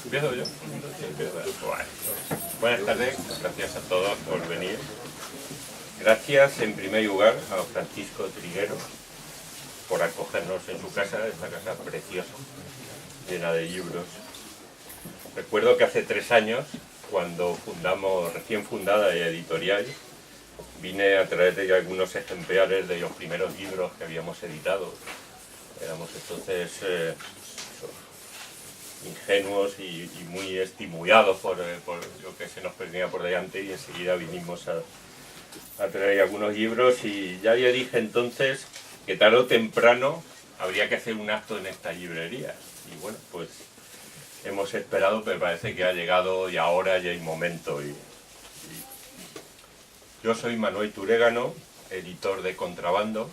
¿Empiezo yo? Bueno. Buenas tardes, gracias a todos por venir. Gracias en primer lugar a Francisco Triguero por acogernos en su casa, esta casa preciosa, llena de libros. Recuerdo que hace 3 años, cuando fundamos, recién fundada Editorial, vine a traer de algunos ejemplares de los primeros libros que habíamos editado. Éramos entonces ingenuos y muy estimulados por lo que se nos ponía por delante, y enseguida vinimos a traer algunos libros, y ya dije entonces que tarde o temprano habría que hacer un acto en esta librería. Y bueno, pues hemos esperado, pero parece que ha llegado y ahora ya hay momento. Yo soy Manuel Turégano, editor de Contrabando.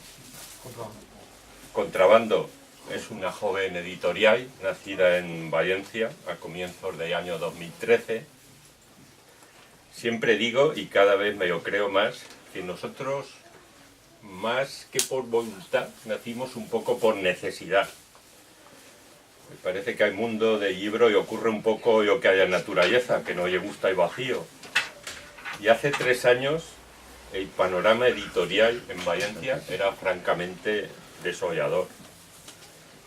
Contrabando es una joven editorial nacida en Valencia a comienzos del año 2013. Siempre digo, y cada vez me lo creo más, que nosotros, más que por voluntad, nacimos un poco por necesidad. Me parece que al mundo del libro le ocurre un poco lo que hay en naturaleza, que no le gusta el vacío. Y hace 3 años el panorama editorial en Valencia era francamente desollador.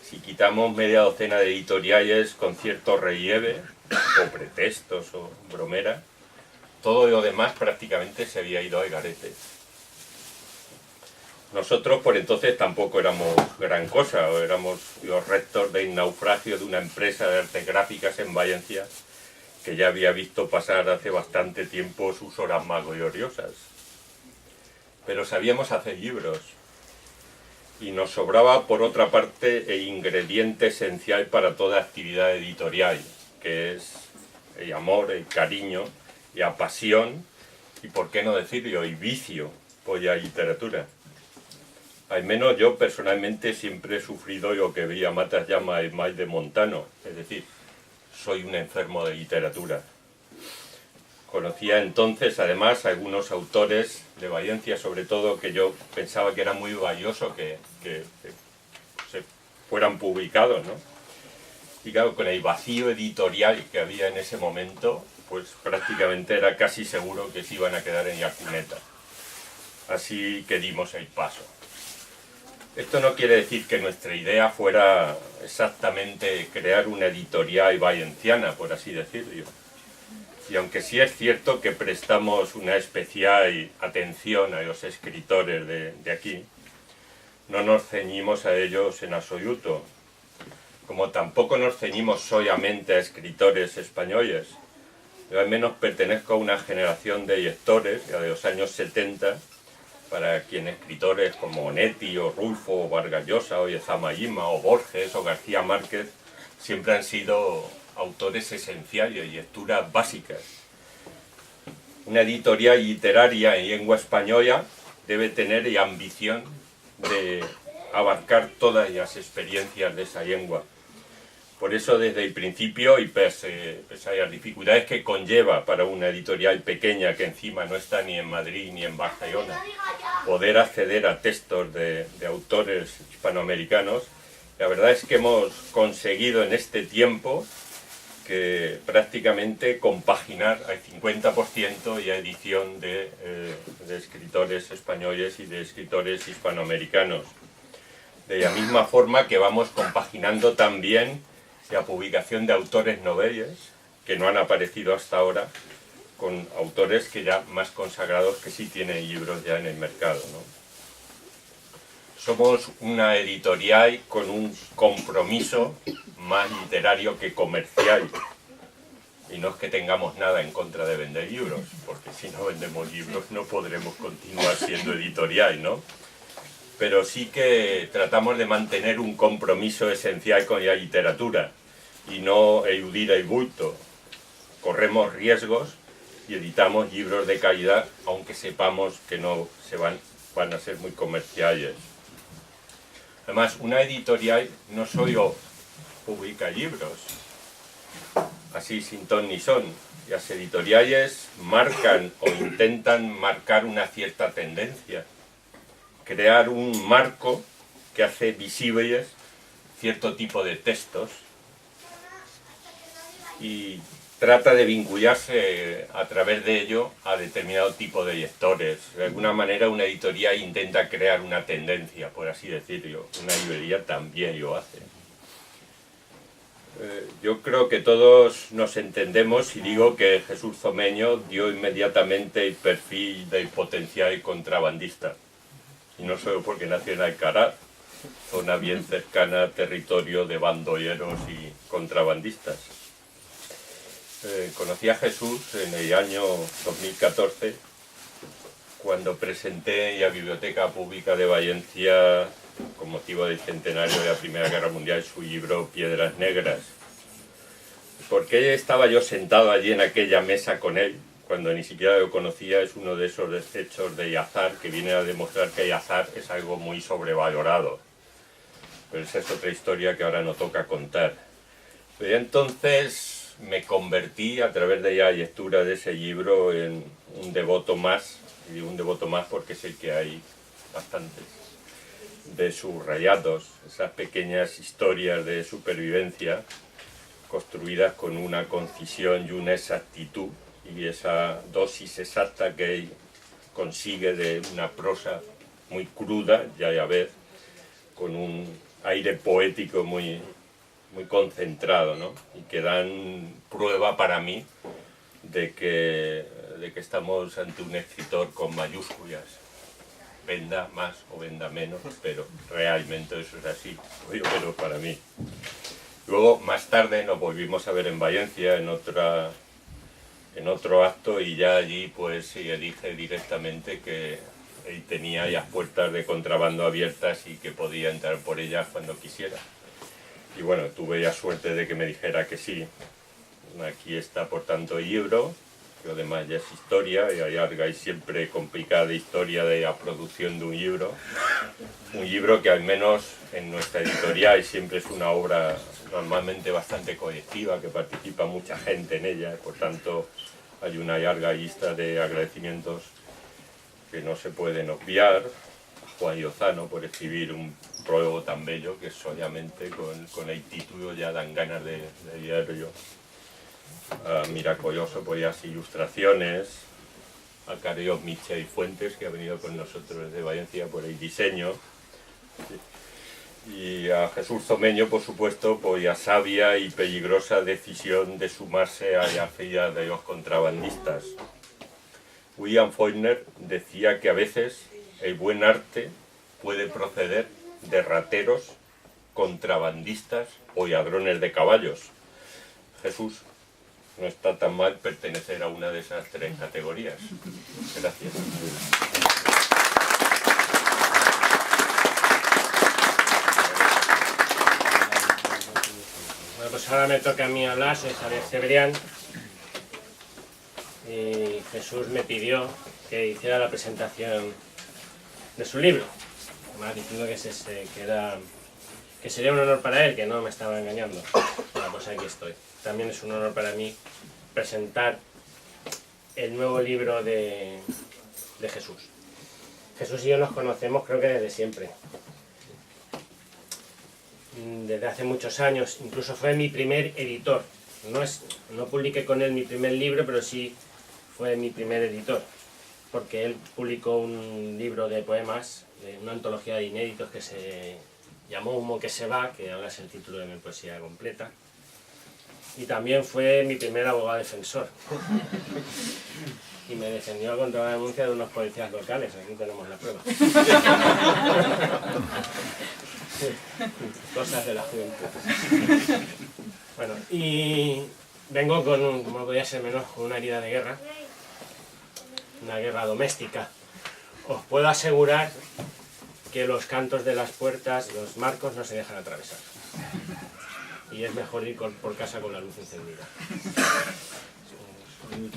Si quitamos media docena de editoriales con cierto relieve, o pretextos o bromera, todo lo demás prácticamente se había ido al garete. Nosotros por entonces tampoco éramos gran cosa, éramos los restos del naufragio de una empresa de artes gráficas en Valencia que ya había visto pasar hace bastante tiempo sus horas más gloriosas. Pero sabíamos hacer libros, y nos sobraba por otra parte el ingrediente esencial para toda actividad editorial, que es el amor, el cariño, la pasión y, por qué no decirlo, el vicio por la literatura. Al menos yo personalmente siempre he sufrido lo que Villa Matas llama el mal de Montano, es decir, soy un enfermo de literatura. Conocía entonces además a algunos autores de Valencia, sobre todo, que yo pensaba que era muy valioso que se fueran publicados, ¿no? Y claro, con el vacío editorial que había en ese momento, pues prácticamente era casi seguro que se iban a quedar en la cuneta. Así que dimos el paso. Esto no quiere decir que nuestra idea fuera exactamente crear una editorial valenciana, por así decirlo. Y aunque sí es cierto que prestamos una especial atención a los escritores de aquí, no nos ceñimos a ellos en absoluto. Como tampoco nos ceñimos solamente a escritores españoles. Yo al menos pertenezco a una generación de lectores, ya de los años 70, para quien escritores como Onetti o Rulfo o Vargas Llosa o Lezama Lima o Borges o García Márquez siempre han sido autores esenciales y lecturas básicas. Una editorial literaria en lengua española debe tener la ambición de abarcar todas las experiencias de esa lengua. Por eso desde el principio, y pese a las dificultades que conlleva para una editorial pequeña que encima no está ni en Madrid ni en Barcelona, poder acceder a textos de autores hispanoamericanos, la verdad es que hemos conseguido en este tiempo que prácticamente compaginar al 50% la edición de escritores españoles y de escritores hispanoamericanos. De la misma forma que vamos compaginando también la publicación de autores noveles, que no han aparecido hasta ahora, con autores que ya más consagrados, que sí tienen libros ya en el mercado, ¿no? Somos una editorial con un compromiso más literario que comercial. Y no es que tengamos nada en contra de vender libros, porque si no vendemos libros no podremos continuar siendo editorial, ¿no? Pero sí que tratamos de mantener un compromiso esencial con la literatura y no eludir el bulto. Corremos riesgos y editamos libros de calidad, aunque sepamos que no van a ser muy comerciales. Además, una editorial no solo publica libros, así sin ton ni son. Las editoriales marcan o intentan marcar una cierta tendencia, crear un marco que hace visibles cierto tipo de textos y trata de vincularse a través de ello a determinado tipo de lectores. De alguna manera una editorial intenta crear una tendencia, por así decirlo. Una librería también lo hace. Yo creo que todos nos entendemos si digo que Jesús Zomeño dio inmediatamente el perfil del potencial contrabandista. Y no solo porque nació en Alcaraz, zona bien cercana al territorio de bandoleros y contrabandistas. Conocí a Jesús en el año 2014, cuando presenté en la Biblioteca Pública de Valencia, con motivo del centenario de la Primera Guerra Mundial, su libro Piedras Negras. Porque estaba yo sentado allí en aquella mesa con él, cuando ni siquiera lo conocía. Es uno de esos hechos de azar que viene a demostrar que el azar es algo muy sobrevalorado. Pero esa es otra historia que ahora no toca contar. Pero entonces me convertí, a través de la lectura de ese libro, en un devoto más. Y digo un devoto más porque sé que hay bastantes de sus relatos, esas pequeñas historias de supervivencia construidas con una concisión y una exactitud, y esa dosis exacta que él consigue de una prosa muy cruda y a la vez con un aire poético muy concentrado, ¿no? Y que dan prueba para mí de que estamos ante un escritor con mayúsculas. Venda más o venda menos, pero realmente eso es así, pero para mí. Luego, más tarde, nos volvimos a ver en Valencia en otro acto, y ya allí pues se dije directamente que él tenía las puertas de contrabando abiertas y que podía entrar por ellas cuando quisiera. Y bueno, tuve la suerte de que me dijera que sí. Aquí está, por tanto, el libro. Lo demás ya es historia, y hay larga y siempre complicada historia de la producción de un libro. Un libro que al menos en nuestra editorial siempre es una obra normalmente bastante colectiva, que participa mucha gente en ella, por tanto hay una larga lista de agradecimientos que no se pueden obviar. A Juan Lozano por escribir un prólogo tan bello que solamente con el título ya dan ganas de leerlo. A Miracolloso por las ilustraciones, a Carlos Michel Fuentes, que ha venido con nosotros desde Valencia, por el diseño, y a Jesús Zomeño, por supuesto, por la sabia y peligrosa decisión de sumarse a la fila de los contrabandistas. William Faulkner decía que a veces el buen arte puede proceder de rateros, contrabandistas o ladrones de caballos. Jesús, no está tan mal pertenecer a una de esas tres categorías. Gracias. Bueno, pues ahora me toca a mí hablar. Soy Javier Cebrián y Jesús me pidió que hiciera la presentación de su libro, además diciendo que sería un honor para él, que no me estaba engañando. Bueno, pues aquí estoy. También es un honor para mí presentar el nuevo libro de Jesús. Jesús y yo nos conocemos, creo que desde siempre. Desde hace muchos años, incluso fue mi primer editor. No publiqué con él mi primer libro, pero sí fue mi primer editor, porque él publicó un libro de poemas, de una antología de inéditos que se llamó Humo que se va, que ahora es el título de mi poesía completa. Y también fue mi primer abogado defensor. Y me defendió contra la denuncia de unos policías locales. Aquí tenemos la prueba. Cosas de la juventud. Bueno, y vengo con, como podía ser menos, con una herida de guerra. Una guerra doméstica. Os puedo asegurar que los cantos de las puertas, los marcos, no se dejan atravesar. Y es mejor ir por casa con la luz encendida.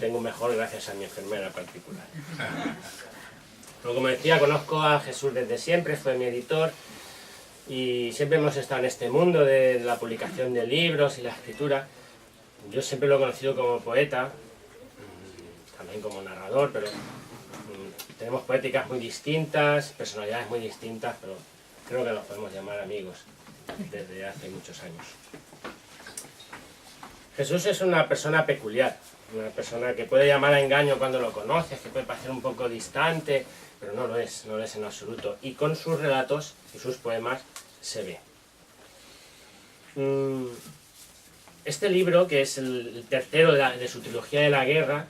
Tengo mejor gracias a mi enfermera particular. Pero como decía, conozco a Jesús desde siempre, fue mi editor, y siempre hemos estado en este mundo de la publicación de libros y la escritura. Yo siempre lo he conocido como poeta, también como narrador, pero tenemos poéticas muy distintas, personalidades muy distintas, pero creo que los podemos llamar amigos desde hace muchos años. Jesús es una persona peculiar, una persona que puede llamar a engaño cuando lo conoces, que puede parecer un poco distante, pero no lo es en absoluto. Y con sus relatos y sus poemas se ve. Este libro, que es el tercero de su trilogía de la guerra,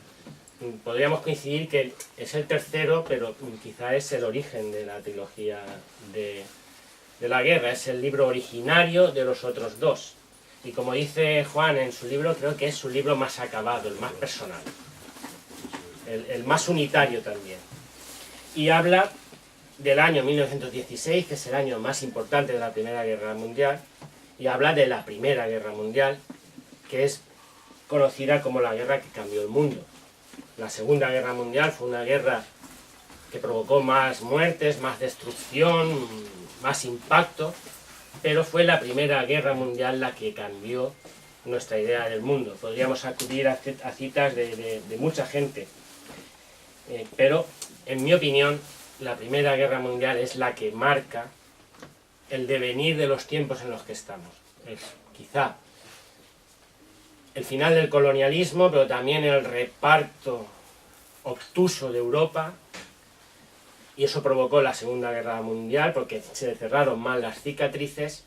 podríamos coincidir que es el tercero, pero quizá es el origen de la trilogía de la guerra. Es el libro originario de los otros dos. Y como dice Juan en su libro, creo que es su libro más acabado, el más personal, el más unitario también. Y habla del año 1916, que es el año más importante de la Primera Guerra Mundial, y habla de la Primera Guerra Mundial, que es conocida como la guerra que cambió el mundo. La Segunda Guerra Mundial fue una guerra que provocó más muertes, más destrucción, más impacto, pero fue la Primera Guerra Mundial la que cambió nuestra idea del mundo. Podríamos acudir a citas de mucha gente, pero en mi opinión la Primera Guerra Mundial es la que marca el devenir de los tiempos en los que estamos. Es quizá el final del colonialismo, pero también el reparto obtuso de Europa, y eso provocó la Segunda Guerra Mundial porque se cerraron mal las cicatrices,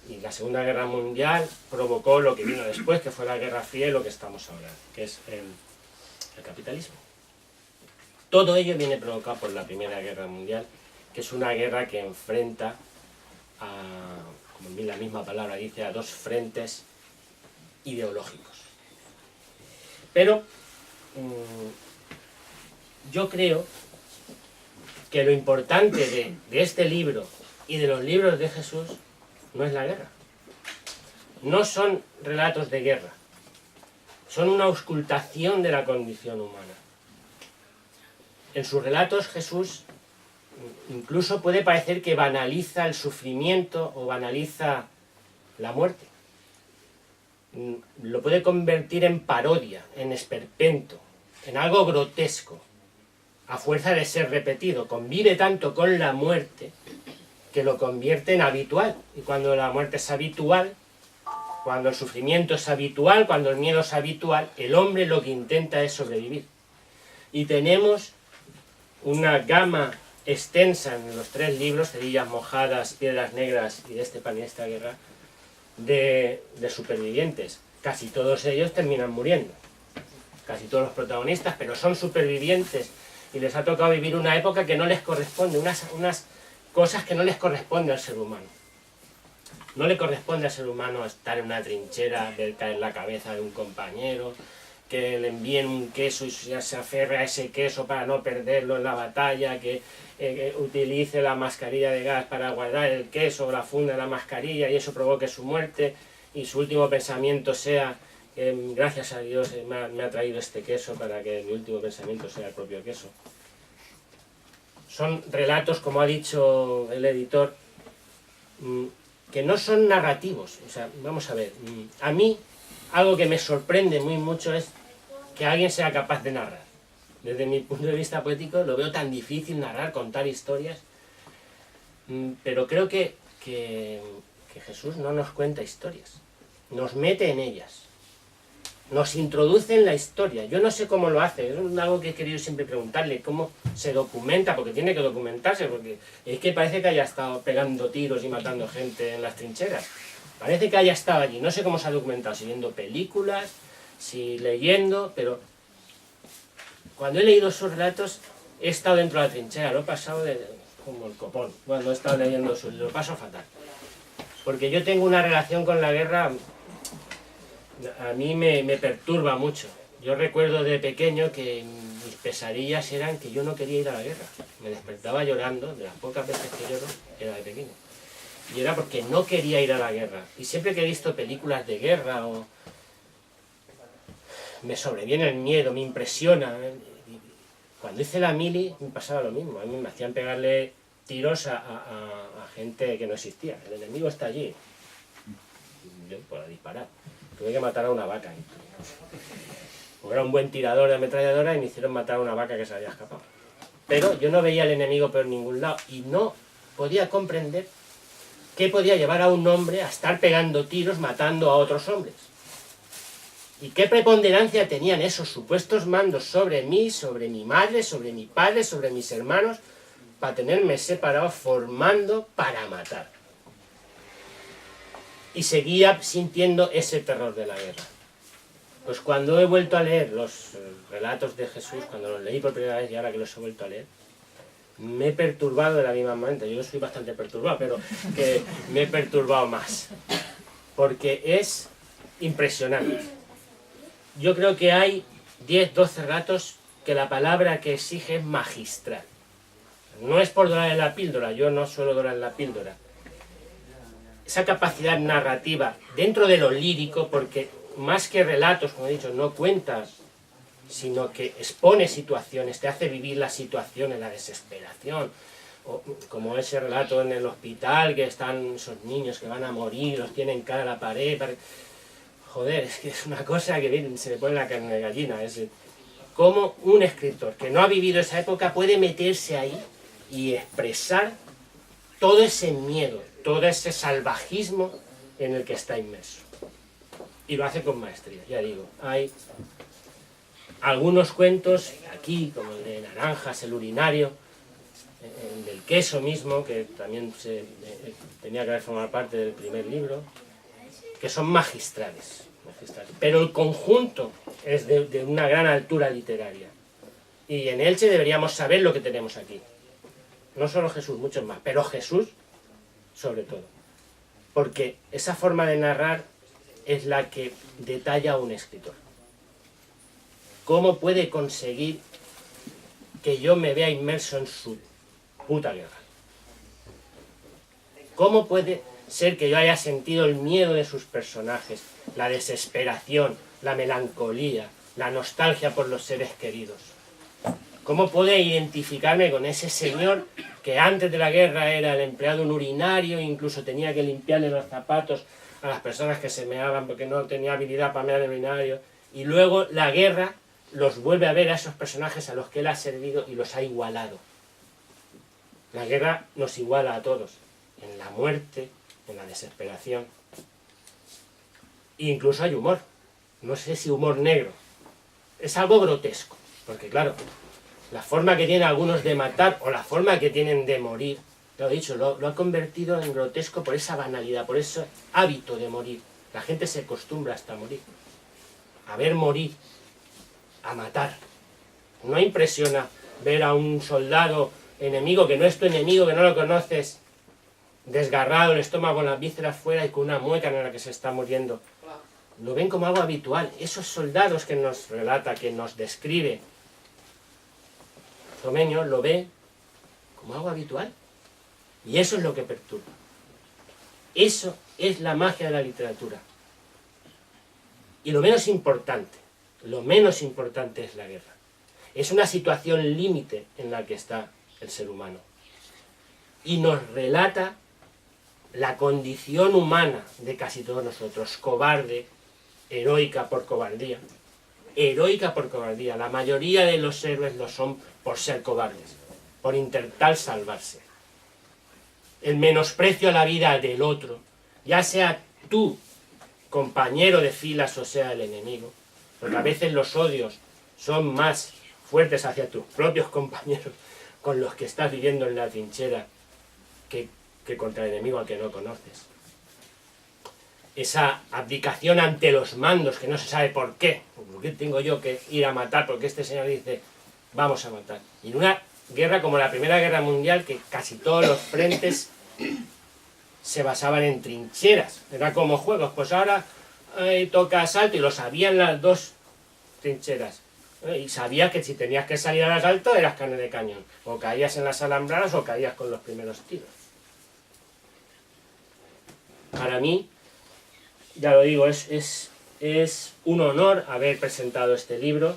y la Segunda Guerra Mundial provocó lo que vino después, que fue la Guerra Fría y lo que estamos ahora, que es el capitalismo. Todo ello viene provocado por la Primera Guerra Mundial, que es una guerra que enfrenta como la misma palabra dice, a dos frentes ideológicos. Pero yo creo que lo importante de este libro y de los libros de Jesús no es la guerra. No son relatos de guerra. Son una auscultación de la condición humana. En sus relatos Jesús incluso puede parecer que banaliza el sufrimiento o banaliza la muerte. Lo puede convertir en parodia, en esperpento, en algo grotesco, a fuerza de ser repetido. Convive tanto con la muerte que lo convierte en habitual. Y cuando la muerte es habitual, cuando el sufrimiento es habitual, cuando el miedo es habitual, el hombre lo que intenta es sobrevivir. Y tenemos una gama extensa en los tres libros, Cerillas Mojadas, Piedras Negras y de este pan y esta guerra, de supervivientes. Casi todos ellos terminan muriendo. Casi todos los protagonistas, pero son supervivientes y les ha tocado vivir una época que no les corresponde, unas cosas que no les corresponde al ser humano. No le corresponde al ser humano estar en una trinchera, ver caer la cabeza de un compañero, que le envíen un queso y se aferre a ese queso para no perderlo en la batalla, que utilice la mascarilla de gas para guardar el queso, la funda de la mascarilla y eso provoque su muerte, y su último pensamiento sea gracias a Dios me ha traído este queso para que mi último pensamiento sea el propio queso. Son relatos, como ha dicho el editor, que no son narrativos. O sea, vamos a ver, a mí algo que me sorprende muy mucho es que alguien sea capaz de narrar. Desde mi punto de vista poético lo veo tan difícil narrar, contar historias, pero creo que Jesús no nos cuenta historias, nos mete en ellas, nos introduce en la historia. Yo no sé cómo lo hace, es algo que he querido siempre preguntarle, cómo se documenta, porque tiene que documentarse, porque es que parece que haya estado pegando tiros y matando gente en las trincheras. Parece que haya estado allí, no sé cómo se ha documentado, si viendo películas, si leyendo, pero cuando he leído sus relatos he estado dentro de la trinchera, lo he pasado como el copón, cuando he estado leyendo sus, lo paso fatal. Porque yo tengo una relación con la guerra, a mí me perturba mucho. Yo recuerdo de pequeño que mis pesadillas eran que yo no quería ir a la guerra. Me despertaba llorando, de las pocas veces que lloro, era de pequeño. Y era porque no quería ir a la guerra. Y siempre que he visto películas de guerra me sobreviene el miedo, me impresiona. Cuando hice la mili me pasaba lo mismo. A mí me hacían pegarle tiros a gente que no existía. El enemigo está allí. Yo puedo disparar. Tuve que matar a una vaca. Porque era un buen tirador de ametralladora y me hicieron matar a una vaca que se había escapado. Pero yo no veía al enemigo por ningún lado y no podía comprender qué podía llevar a un hombre a estar pegando tiros matando a otros hombres. ¿Y qué preponderancia tenían esos supuestos mandos sobre mí, sobre mi madre, sobre mi padre, sobre mis hermanos, para tenerme separado, formando para matar? Y seguía sintiendo ese terror de la guerra. Pues cuando he vuelto a leer los relatos de Jesús, cuando los leí por primera vez y ahora que los he vuelto a leer, me he perturbado de la misma manera. Yo soy bastante perturbado, pero que me he perturbado más. Porque es impresionante. Yo creo que hay 10, 12 relatos que la palabra que exige es magistral. No es por dorar en la píldora, yo no suelo dorar en la píldora. Esa capacidad narrativa dentro de lo lírico, porque más que relatos, como he dicho, no cuentas, sino que expone situaciones, te hace vivir las situaciones, la desesperación, o como ese relato en el hospital, que están esos niños que van a morir, los tienen cara a la pared. Joder, es que es una cosa que se le pone la carne de gallina. Es cómo un escritor que no ha vivido esa época puede meterse ahí y expresar todo ese miedo, todo ese salvajismo en el que está inmerso. Y lo hace con maestría, ya digo. Hay algunos cuentos aquí, como el de Naranjas, el urinario, el del queso mismo, que también tenía que haber formado parte del primer libro, que son magistrales. Pero el conjunto es de una gran altura literaria. Y en Elche deberíamos saber lo que tenemos aquí. No solo Jesús, muchos más, pero Jesús sobre todo. Porque esa forma de narrar es la que detalla a un escritor. ¿Cómo puede conseguir que yo me vea inmerso en su puta guerra? ¿Cómo puede ser que yo haya sentido el miedo de sus personajes, la desesperación, la melancolía, la nostalgia por los seres queridos? ¿Cómo puede identificarme con ese señor que antes de la guerra era el empleado de un urinario e incluso tenía que limpiarle los zapatos a las personas que se meaban porque no tenía habilidad para mear el urinario? Y luego la guerra los vuelve a ver a esos personajes a los que él ha servido y los ha igualado. La guerra nos iguala a todos, en la muerte, en la desesperación. E incluso hay humor, no sé si humor negro, es algo grotesco, porque claro, la forma que tienen algunos de matar o la forma que tienen de morir, lo he dicho, lo ha convertido en grotesco por esa banalidad, por ese hábito de morir. La gente se acostumbra hasta morir, a ver morir, a matar. No impresiona ver a un soldado enemigo que no es tu enemigo, que no lo conoces, desgarrado, el estómago con las vísceras fuera y con una mueca en la que se está muriendo. Lo ven como algo habitual. Esos soldados que nos relata, que nos describe Domenio, lo ve como algo habitual. Y eso es lo que perturba. Eso es la magia de la literatura. Y lo menos importante es la guerra. Es una situación límite en la que está el ser humano. Y nos relata la condición humana de casi todos nosotros, cobarde, heroica por cobardía. Heroica por cobardía. La mayoría de los héroes lo son por ser cobardes, por intentar salvarse. El menosprecio a la vida del otro, ya sea tú, compañero de filas, o sea el enemigo, porque a veces los odios son más fuertes hacia tus propios compañeros con los que estás viviendo en la trinchera que contra el enemigo al que no conoces. Esa abdicación ante los mandos que no se sabe por qué. ¿Por qué tengo yo que ir a matar? Porque este señor dice, vamos a matar. Y en una guerra como la Primera Guerra Mundial, que casi todos los frentes se basaban en trincheras. Era como juegos, pues ahora toca asalto, y lo sabían las dos trincheras. Y sabías que si tenías que salir al asalto eras carne de cañón. O caías en las alambradas o caías con los primeros tiros. Para mí, ya lo digo, es un honor haber presentado este libro,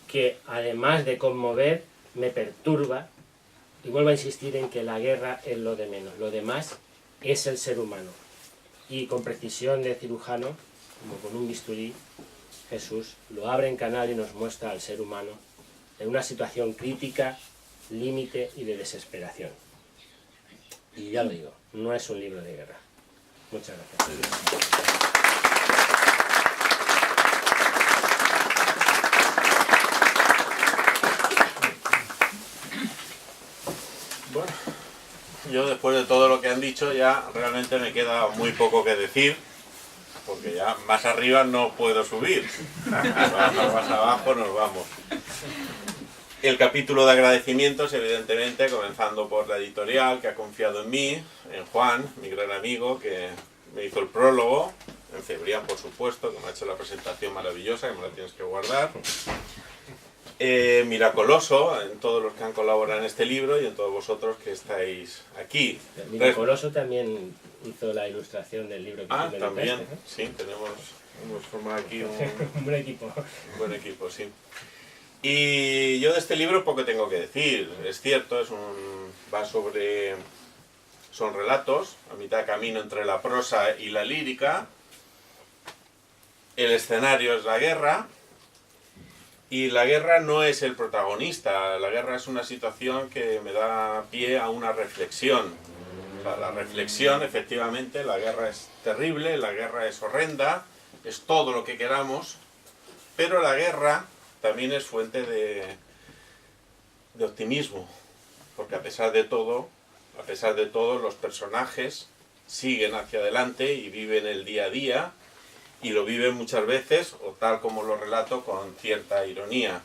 que además de conmover, me perturba, y vuelvo a insistir en que la guerra es lo de menos, lo demás es el ser humano. Y con precisión de cirujano, como con un bisturí, Jesús lo abre en canal y nos muestra al ser humano en una situación crítica, límite y de desesperación. Y ya lo digo, no es un libro de guerra. Muchas gracias. yo después de todo lo que han dicho ya realmente me queda muy poco que decir, porque ya más arriba no puedo subir, más abajo nos vamos. El capítulo de agradecimientos, evidentemente, comenzando por la editorial que ha confiado en mí, en Juan, mi gran amigo, que me hizo el prólogo, en Cebrián, por supuesto, que me ha hecho la presentación maravillosa, que me la tienes que guardar. Miracoloso, en todos los que han colaborado en este libro y en todos vosotros que estáis aquí. Miracoloso también hizo la ilustración del libro que tú también, ¿no? Sí, hemos formado aquí un buen equipo. Un buen equipo, sí. Y yo de este libro poco tengo que decir. Es cierto, son relatos, a mitad de camino entre la prosa y la lírica. El escenario es la guerra. Y la guerra no es el protagonista, la guerra es una situación que me da pie a una reflexión. O sea, la reflexión, efectivamente, la guerra es terrible, la guerra es horrenda, es todo lo que queramos, pero la guerra también es fuente de optimismo, porque a pesar de todo los personajes siguen hacia adelante y viven el día a día, y lo viven muchas veces, o tal como lo relato, con cierta ironía.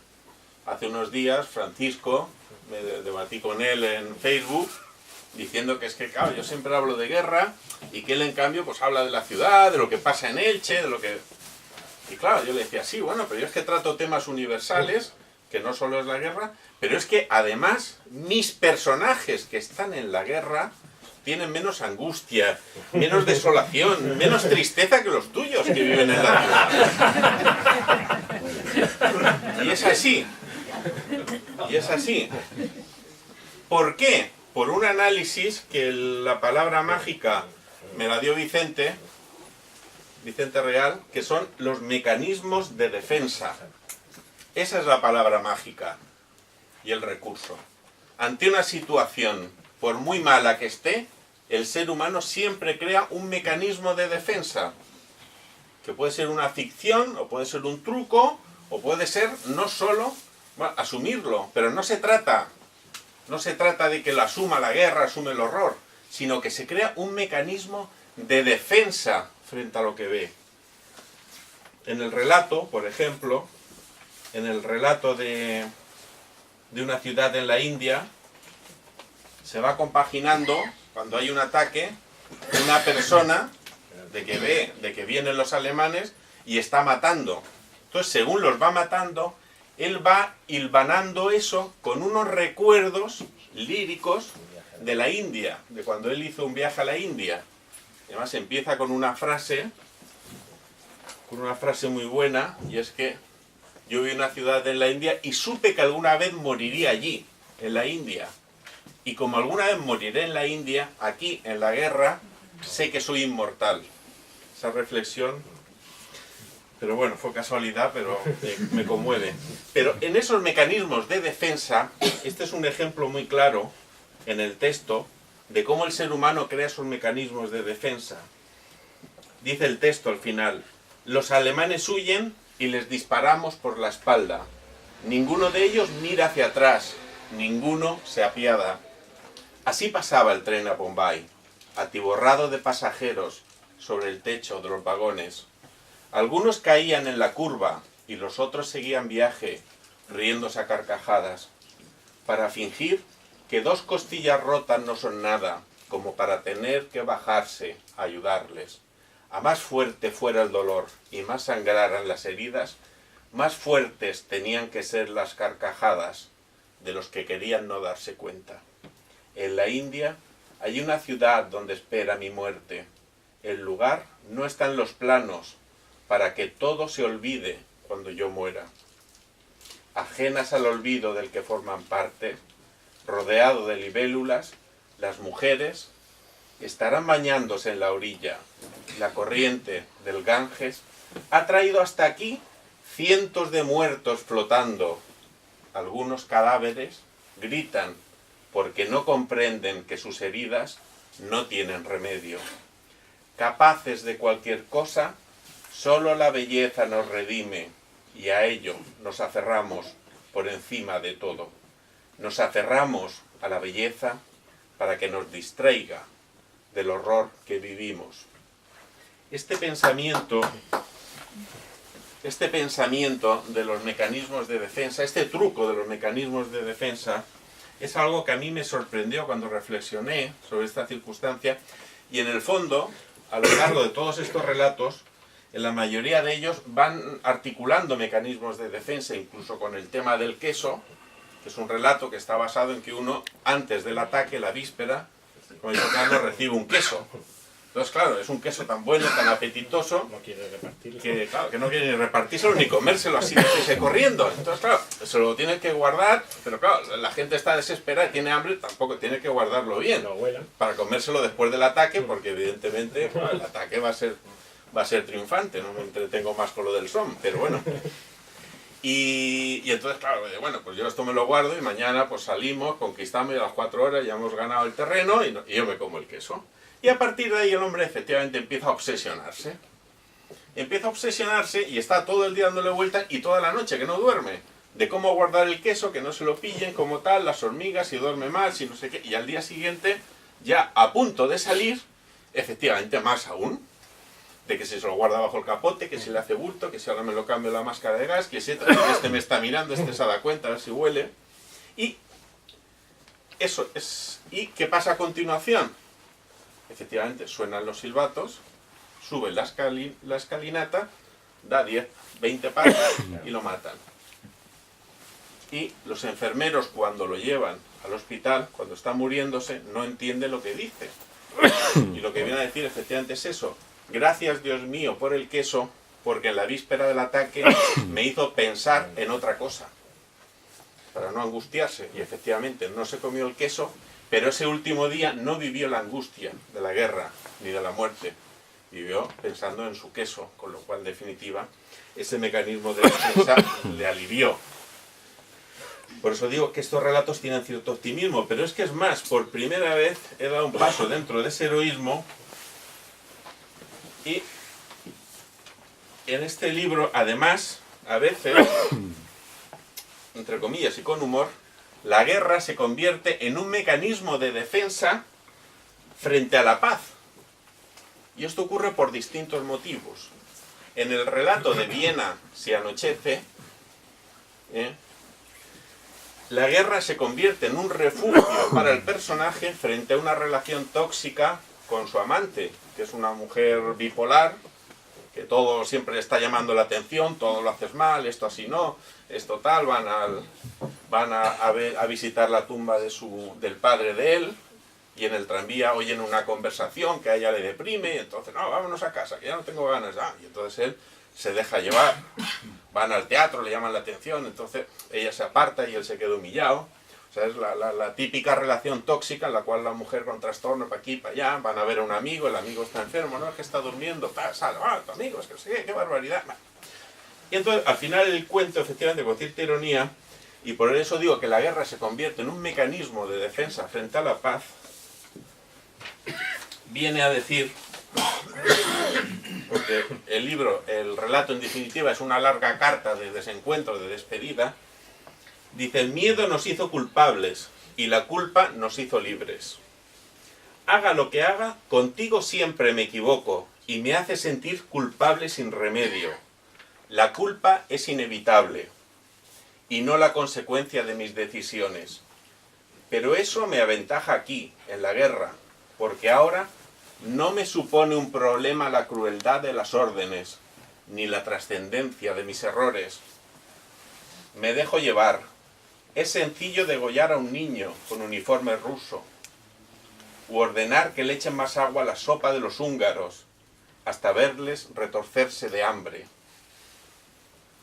Hace unos días, Francisco, me debatí con él en Facebook, diciendo que es que, claro, yo siempre hablo de guerra, y que él, en cambio, pues habla de la ciudad, de lo que pasa en Elche, de lo que... Y claro, yo le decía, sí, bueno, pero yo es que trato temas universales, que no solo es la guerra, pero es que, además, mis personajes que están en la guerra tienen menos angustia, menos desolación, menos tristeza que los tuyos que viven en la ciudad. Y es así. Y es así. ¿Por qué? Por un análisis que la palabra mágica me la dio Vicente Real, que son los mecanismos de defensa. Esa es la palabra mágica y el recurso. Ante una situación, por muy mala que esté, el ser humano siempre crea un mecanismo de defensa, que puede ser una ficción, o puede ser un truco, o puede ser no solo, bueno, asumirlo, pero no se trata de que lo asuma la guerra, asume el horror, sino que se crea un mecanismo de defensa frente a lo que ve. En el relato, por ejemplo, en el relato de una ciudad en la India, se va compaginando, cuando hay un ataque, una persona de que ve de que vienen los alemanes y está matando. Entonces, según los va matando, él va hilvanando eso con unos recuerdos líricos de la India, de cuando él hizo un viaje a la India. Además, empieza con una frase muy buena, y es que yo vi una ciudad en la India y supe que alguna vez moriría allí, en la India. Y como alguna vez moriré en la India, aquí, en la guerra, sé que soy inmortal. Esa reflexión, pero bueno, fue casualidad, pero me conmueve. Pero en esos mecanismos de defensa, este es un ejemplo muy claro en el texto de cómo el ser humano crea esos mecanismos de defensa. Dice el texto al final: los alemanes huyen y les disparamos por la espalda. Ninguno de ellos mira hacia atrás, ninguno se apiada. Así pasaba el tren a Bombay, atiborrado de pasajeros sobre el techo de los vagones. Algunos caían en la curva y los otros seguían viaje, riéndose a carcajadas, para fingir que 2 costillas rotas no son nada, como para tener que bajarse a ayudarles. A más fuerte fuera el dolor y más sangraran las heridas, más fuertes tenían que ser las carcajadas de los que querían no darse cuenta. En la India hay una ciudad donde espera mi muerte. El lugar no está en los planos para que todo se olvide cuando yo muera. Ajenas al olvido del que forman parte, rodeado de libélulas, las mujeres estarán bañándose en la orilla. La corriente del Ganges ha traído hasta aquí cientos de muertos flotando. Algunos cadáveres gritan porque no comprenden que sus heridas no tienen remedio. Capaces de cualquier cosa, solo la belleza nos redime, y a ello nos aferramos por encima de todo. Nos aferramos a la belleza para que nos distraiga del horror que vivimos. Este pensamiento de los mecanismos de defensa, este truco de los mecanismos de defensa, es algo que a mí me sorprendió cuando reflexioné sobre esta circunstancia, y en el fondo, a lo largo de todos estos relatos, en la mayoría de ellos van articulando mecanismos de defensa, incluso con el tema del queso, que es un relato que está basado en que uno, antes del ataque, la víspera, como dice Carlos, recibe un queso. Entonces, claro, es un queso tan bueno, tan apetitoso, No quiere repartirlo. que no quiere ni repartírselo ni comérselo así de corriendo. Entonces, claro, se lo tiene que guardar, pero claro, la gente está desesperada y tiene hambre, tampoco tiene que guardarlo bien No huela. para comérselo después del ataque, porque evidentemente bueno, el ataque va a ser triunfante. No me entretengo más con lo del son, pero bueno. Y entonces, claro, bueno, pues yo esto me lo guardo y mañana pues salimos, conquistamos y a las 4 horas ya hemos ganado el terreno y yo me como el queso. Y a partir de ahí el hombre efectivamente empieza a obsesionarse. Empieza a obsesionarse y está todo el día dándole vueltas y toda la noche que no duerme. De cómo guardar el queso, que no se lo pillen, como tal, las hormigas, si duerme mal, si no sé qué. Y al día siguiente, ya a punto de salir, efectivamente más aún, de que si se lo guarda bajo el capote, que si le hace bulto, que si ahora me lo cambio la máscara de gas, que si este me está mirando, este se da cuenta, a ver si huele. Y eso es. ¿Y qué pasa a continuación? Efectivamente, suenan los silbatos, sube la escalinata, da 10, 20 pasos y lo matan. Y los enfermeros, cuando lo llevan al hospital, cuando está muriéndose, no entienden lo que dice. Y lo que viene a decir efectivamente es eso. Gracias, Dios mío, por el queso, porque en la víspera del ataque me hizo pensar en otra cosa, para no angustiarse. Y efectivamente no se comió el queso, pero ese último día no vivió la angustia de la guerra ni de la muerte. Vivió pensando en su queso, con lo cual, en definitiva, ese mecanismo de defensa le alivió. Por eso digo que estos relatos tienen cierto optimismo, pero es que es más, por primera vez he dado un paso dentro de ese heroísmo. Y en este libro, además, a veces, entre comillas y con humor, la guerra se convierte en un mecanismo de defensa frente a la paz. Y esto ocurre por distintos motivos. En el relato de Viena se anochece, la guerra se convierte en un refugio para el personaje frente a una relación tóxica con su amante, que es una mujer bipolar, que todo siempre le está llamando la atención, todo lo haces mal, esto así no, esto tal, van a visitar la tumba del padre de él, y en el tranvía oyen una conversación que a ella le deprime, y entonces, no, vámonos a casa, que ya no tengo ganas, y entonces él se deja llevar, van al teatro, le llaman la atención, entonces ella se aparta y él se queda humillado. O sea, es la típica relación tóxica en la cual la mujer con trastorno para aquí, para allá, van a ver a un amigo, el amigo está enfermo, no, es que está durmiendo, sale, tu amigo, es que no sé qué barbaridad. Y entonces, al final el cuento, efectivamente, con cierta ironía, y por eso digo que la guerra se convierte en un mecanismo de defensa frente a la paz, viene a decir, porque el libro, el relato en definitiva, es una larga carta de desencuentro, de despedida. Dice, el miedo nos hizo culpables y la culpa nos hizo libres. Haga lo que haga, contigo siempre me equivoco y me hace sentir culpable sin remedio. La culpa es inevitable y no la consecuencia de mis decisiones. Pero eso me aventaja aquí, en la guerra, porque ahora no me supone un problema la crueldad de las órdenes, ni la trascendencia de mis errores. Me dejo llevar. Es sencillo degollar a un niño con uniforme ruso, u ordenar que le echen más agua a la sopa de los húngaros, hasta verles retorcerse de hambre.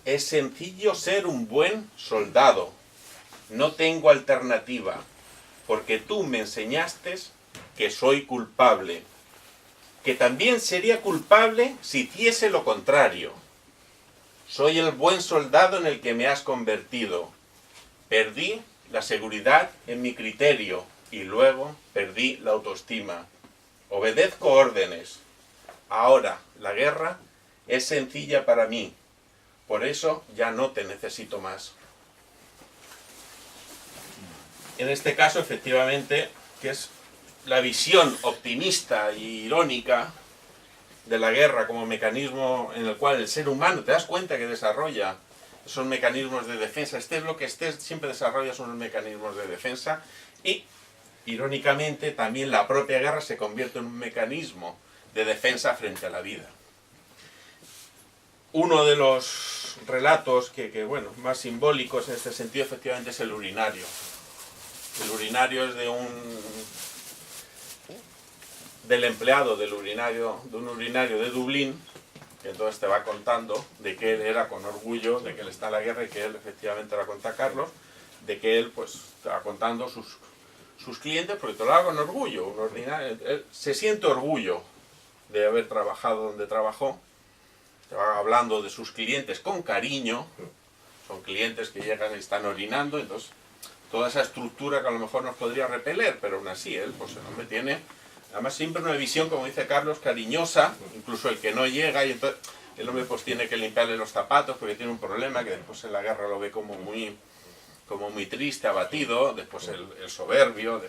Es sencillo ser un buen soldado. No tengo alternativa, porque tú me enseñaste que soy culpable, que también sería culpable si hiciese lo contrario. Soy el buen soldado en el que me has convertido. Perdí la seguridad en mi criterio y luego perdí la autoestima. Obedezco órdenes. Ahora la guerra es sencilla para mí. Por eso ya no te necesito más. En este caso, efectivamente, que es la visión optimista y irónica de la guerra como mecanismo en el cual el ser humano, te das cuenta que desarrolla esos mecanismos de defensa, estés lo que estés, siempre desarrollas unos mecanismos de defensa y, irónicamente, también la propia guerra se convierte en un mecanismo de defensa frente a la vida. Uno de los relatos bueno, más simbólicos en este sentido efectivamente es el urinario. El urinario es del empleado de un urinario de Dublín, que entonces te va contando de que él era con orgullo, de que él está en la guerra y que él efectivamente la cuenta Carlos, de que él pues te va contando sus clientes, porque te lo hago con orgullo, él se siente orgullo de haber trabajado donde trabajó, te va hablando de sus clientes con cariño, son clientes que llegan y están orinando, entonces toda esa estructura que a lo mejor nos podría repeler, pero aún así él, pues el hombre tiene, además siempre una visión, como dice Carlos, cariñosa, incluso el que no llega, y entonces el hombre pues tiene que limpiarle los zapatos porque tiene un problema, que después en la guerra lo ve como muy triste, abatido, después el soberbio,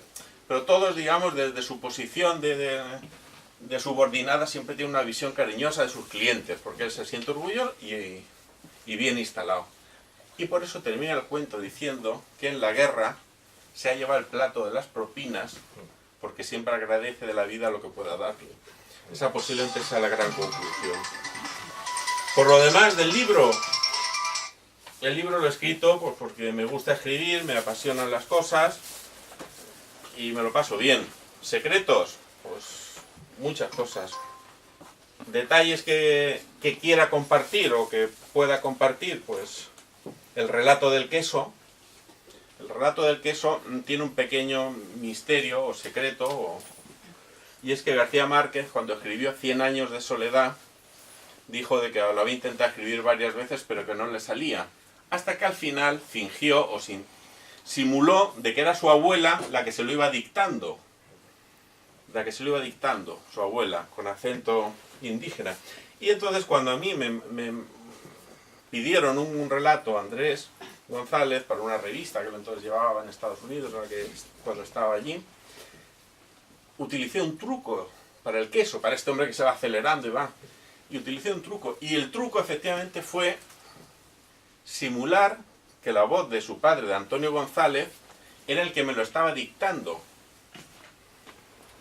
pero todos, digamos, desde su posición de subordinada siempre tiene una visión cariñosa de sus clientes, porque él se siente orgulloso y bien instalado. Y por eso termina el cuento diciendo que en la guerra se ha llevado el plato de las propinas, porque siempre agradece de la vida lo que pueda darle. Esa posiblemente sea la gran conclusión. Por lo demás del libro, el libro lo he escrito pues porque me gusta escribir, me apasionan las cosas y me lo paso bien. Secretos, pues muchas cosas. Detalles que quiera compartir o que pueda compartir, pues el relato del queso. El relato del queso tiene un pequeño misterio o secreto, y es que García Márquez, cuando escribió 100 años de soledad, dijo de que lo había intentado escribir varias veces, pero que no le salía. Hasta que al final fingió o simuló de que era su abuela la que se lo iba dictando. Su abuela, con acento indígena. Y entonces cuando a mí me pidieron un relato, Andrés González, para una revista que entonces llevaba en Estados Unidos, cuando estaba allí, utilicé un truco para el queso, para este hombre que se va acelerando y utilicé un truco, y el truco efectivamente fue simular que la voz de su padre, de Antonio González, era el que me lo estaba dictando,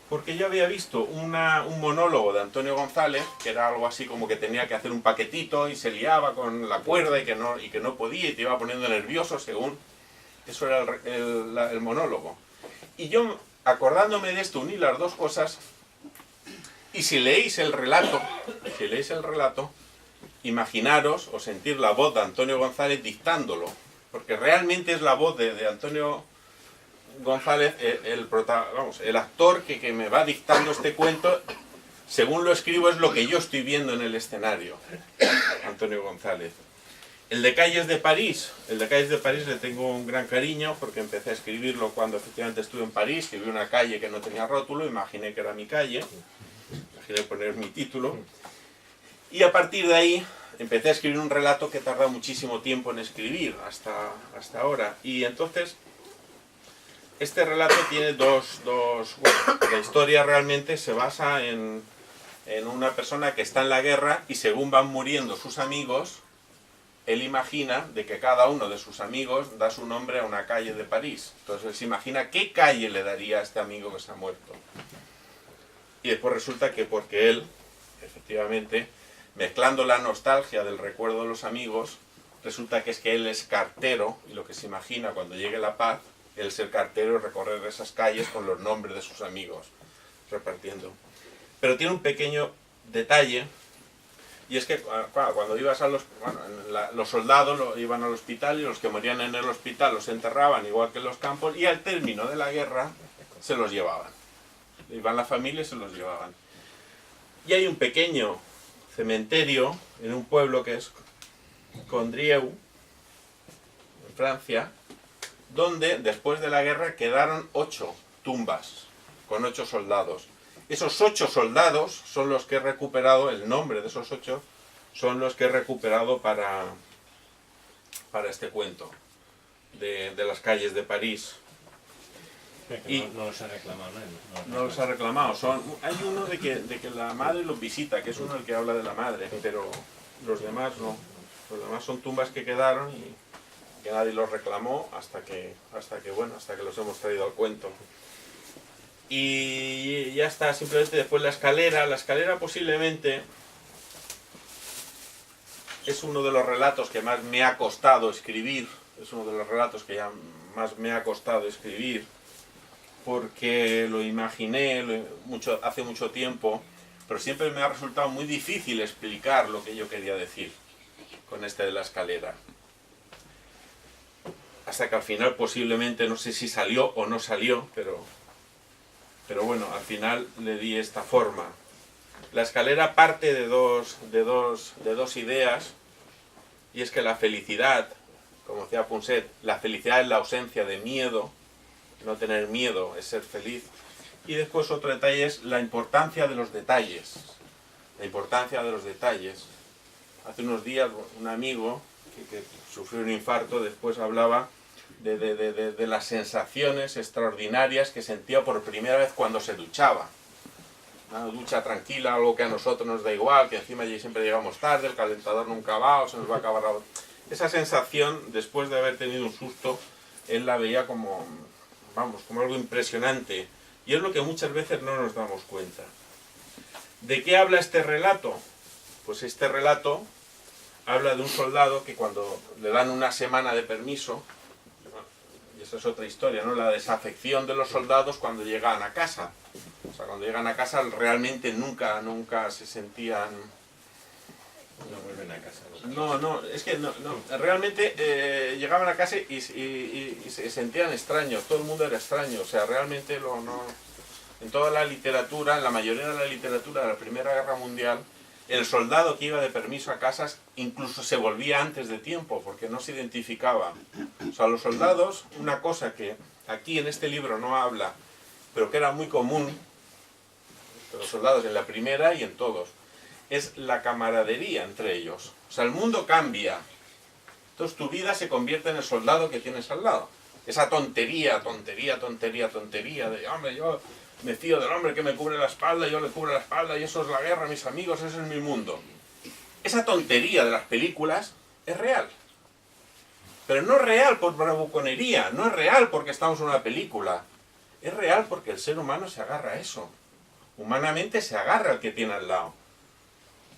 porque yo había visto un monólogo de Antonio González, que era algo así como que tenía que hacer un paquetito y se liaba con la cuerda y que no podía y te iba poniendo nervioso según... Eso era el monólogo. Y yo, acordándome de esto, uní las dos cosas, y si leéis el relato, imaginaros o sentir la voz de Antonio González dictándolo, porque realmente es la voz de Antonio González, el actor que me va dictando este cuento, según lo escribo es lo que yo estoy viendo en el escenario, Antonio González. El de Calles de París le tengo un gran cariño porque empecé a escribirlo cuando efectivamente estuve en París, que vi una calle que no tenía rótulo, imaginé que era mi calle, imaginé poner mi título, y a partir de ahí empecé a escribir un relato que tarda muchísimo tiempo en escribir, hasta ahora, y entonces este relato tiene bueno, la historia realmente se basa en una persona que está en la guerra y según van muriendo sus amigos, él imagina de que cada uno de sus amigos da su nombre a una calle de París. Entonces él se imagina qué calle le daría a este amigo que se ha muerto. Y después resulta que porque él, efectivamente, mezclando la nostalgia del recuerdo de los amigos, resulta que es que él es cartero y lo que se imagina cuando llegue la paz, el ser cartero y recorrer esas calles con los nombres de sus amigos, repartiendo. Pero tiene un pequeño detalle, y es que cuando ibas los soldados iban al hospital y los que morían en el hospital los enterraban igual que en los campos, y al término de la guerra se los llevaban. Iban la familia y se los llevaban. Y hay un pequeño cementerio en un pueblo que es Condrieu, en Francia, donde después de la guerra quedaron 8 tumbas con 8 soldados. Esos 8 soldados son los que he recuperado, el nombre de esos 8 son los que he recuperado para este cuento de las calles de París. Y no los ha reclamado nadie. no los ha reclamado. Hay uno de que la madre los visita, que es uno el que habla de la madre, pero los demás no. Los demás son tumbas que quedaron y que nadie los reclamó hasta que los hemos traído al cuento. Y ya está, simplemente después la escalera. La escalera posiblemente es uno de los relatos que más me ha costado escribir. Es uno de los relatos que ya más me ha costado escribir, porque lo imaginé hace mucho tiempo, pero siempre me ha resultado muy difícil explicar lo que yo quería decir con este de la escalera. Hasta que al final posiblemente, no sé si salió o no salió, pero bueno, al final le di esta forma. La escalera parte de dos ideas, y es que la felicidad, como decía Punset, la felicidad es la ausencia de miedo, no tener miedo es ser feliz. Y después otro detalle es la importancia de los detalles. La importancia de los detalles. Hace unos días un amigo que sufrió un infarto después hablaba de las sensaciones extraordinarias que sentía por primera vez cuando se duchaba. Una ducha tranquila, algo que a nosotros nos da igual, que encima allí siempre llegamos tarde, el calentador nunca va o se nos va a acabar la... Esa sensación, después de haber tenido un susto, él la veía como algo impresionante. Y es lo que muchas veces no nos damos cuenta. ¿De qué habla este relato? Pues este relato habla de un soldado que cuando le dan una semana de permiso, y esa es otra historia, ¿no? La desafección de los soldados cuando llegan a casa. O sea, cuando llegan a casa realmente nunca se sentían... No vuelven a casa. Es que realmente llegaban a casa y se sentían extraños, todo el mundo era extraño, o sea, realmente en toda la literatura, en la mayoría de la literatura de la Primera Guerra Mundial, el soldado que iba de permiso a casas incluso se volvía antes de tiempo, porque no se identificaba. O sea, los soldados, una cosa que aquí en este libro no habla, pero que era muy común, de los soldados en la primera y en todos, es la camaradería entre ellos. O sea, el mundo cambia. Entonces tu vida se convierte en el soldado que tienes al lado. Esa tontería de, hombre, yo me fío del hombre que me cubre la espalda, yo le cubro la espalda y eso es la guerra, mis amigos, ese es mi mundo. Esa tontería de las películas es real. Pero no es real por bravuconería, no es real porque estamos en una película. Es real porque el ser humano se agarra a eso. Humanamente se agarra al que tiene al lado.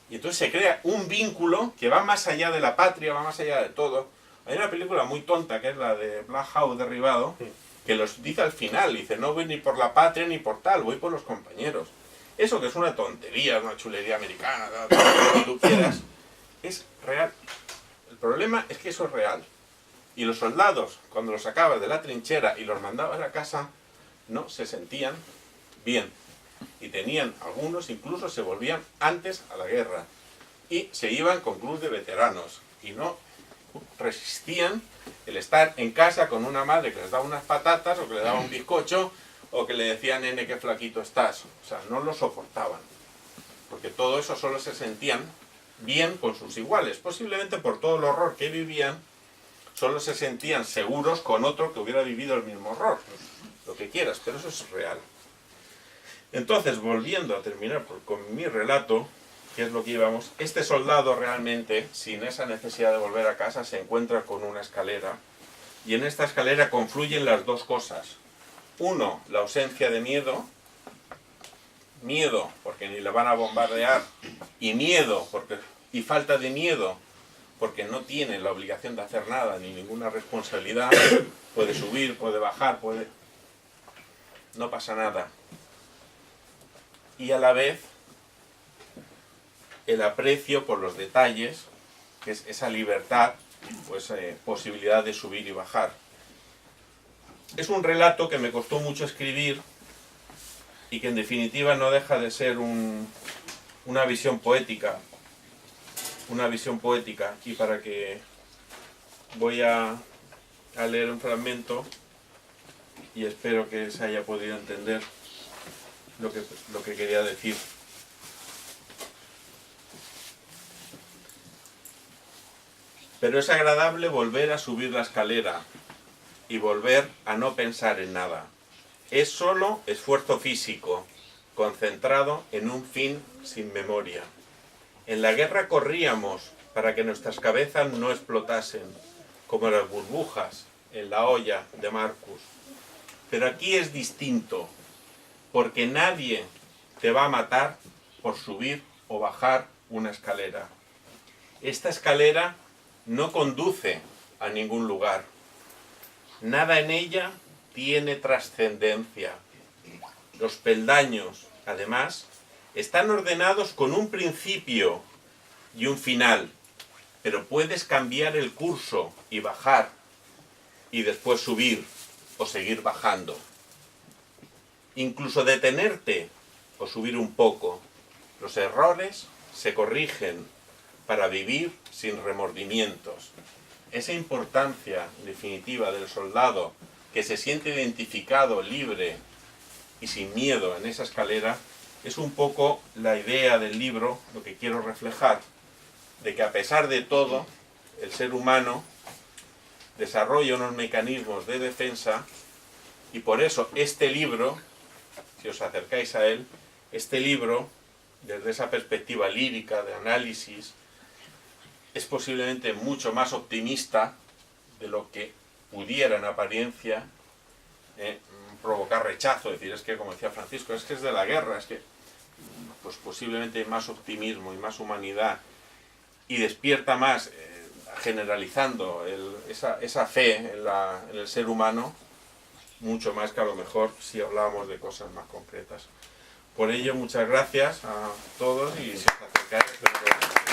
Y entonces se crea un vínculo que va más allá de la patria, va más allá de todo. Hay una película muy tonta, que es la de Black Hawk Derribado, que los dice al final, dice, no voy ni por la patria ni por tal, voy por los compañeros. Eso que es una tontería, una chulería americana, todo lo que tú quieras, es real. El problema es que eso es real. Y los soldados, cuando los sacabas de la trinchera y los mandabas a casa, no se sentían bien. Y tenían, algunos incluso se volvían antes a la guerra y se iban con club de veteranos y no resistían el estar en casa con una madre que les daba unas patatas o que le daba un bizcocho o que le decía, nene, qué flaquito estás. O sea, no lo soportaban, porque todo eso solo se sentían bien con sus iguales. Posiblemente por todo el horror que vivían, solo se sentían seguros con otro que hubiera vivido el mismo horror. Lo que quieras, pero eso es real. Entonces, volviendo a terminar con mi relato, que es lo que íbamos, este soldado realmente, sin esa necesidad de volver a casa, se encuentra con una escalera, y en esta escalera confluyen las dos cosas. Uno, la ausencia de miedo, porque ni le van a bombardear, y falta de miedo, porque no tiene la obligación de hacer nada, ni ninguna responsabilidad, puede subir, puede bajar, no pasa nada. Y a la vez el aprecio por los detalles, que es esa libertad, pues posibilidad de subir y bajar. Es un relato que me costó mucho escribir y que en definitiva no deja de ser una visión poética. Y para que voy a leer un fragmento y espero que se haya podido entender lo que quería decir. Pero es agradable volver a subir la escalera y volver a no pensar en nada. es solo esfuerzo físico, concentrado en un fin sin memoria. En la guerra corríamos para que nuestras cabezas no explotasen, como las burbujas en la olla de Marcus. Pero aquí es distinto, porque nadie te va a matar por subir o bajar una escalera. Esta escalera no conduce a ningún lugar. Nada en ella tiene trascendencia. Los peldaños, además, están ordenados con un principio y un final, pero puedes cambiar el curso y bajar, y después subir o seguir bajando. Incluso detenerte o subir un poco. Los errores se corrigen para vivir sin remordimientos. Esa importancia definitiva del soldado que se siente identificado, libre y sin miedo en esa escalera, es un poco la idea del libro, lo que quiero reflejar, de que a pesar de todo, el ser humano desarrolla unos mecanismos de defensa y por eso este libro, si os acercáis a él, este libro, desde esa perspectiva lírica, de análisis, es posiblemente mucho más optimista de lo que pudiera en apariencia provocar rechazo, es decir, es que, como decía Francisco, es que es de la guerra, es que pues posiblemente hay más optimismo y más humanidad y despierta más, generalizando esa fe en el ser humano, mucho más que a lo mejor si hablábamos de cosas más concretas. Por ello, muchas gracias a todos y si os acercáis, espero que